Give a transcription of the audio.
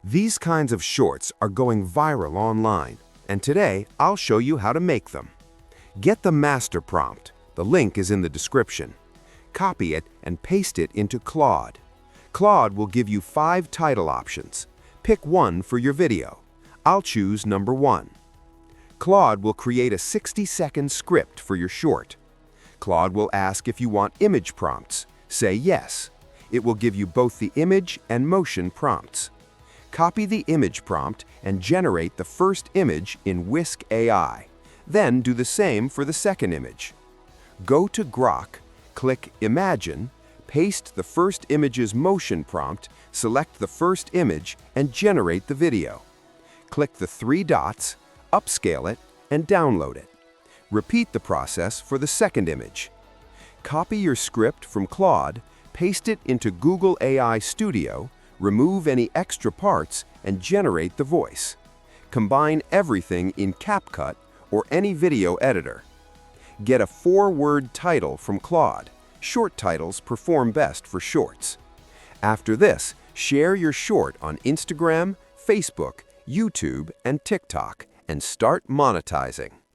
These kinds of shorts are going viral online, and today I'll show you how to make them. Get the master prompt. The link is in the description. Copy it and paste it into Claude. Claude will give you 5 title options. Pick one for your video. I'll choose number 1. Claude will create a 60-second script for your short. Claude will ask if you want image prompts. Say yes. It will give you both the image and motion prompts. Copy the image prompt and generate the first image in Whisk AI. Then do the same for the second image. Go to Grok, click Imagine, paste the first image's motion prompt, select the first image, and generate the video. Click the 3 dots, upscale it, and download it. Repeat the process for the second image. Copy your script from Claude, paste it into Google AI Studio, remove any extra parts, and generate the voice. Combine everything in CapCut or any video editor. Get a 4-word title from Claude. Short titles perform best for shorts. After this, share your short on Instagram, Facebook, YouTube, and TikTok, and start monetizing.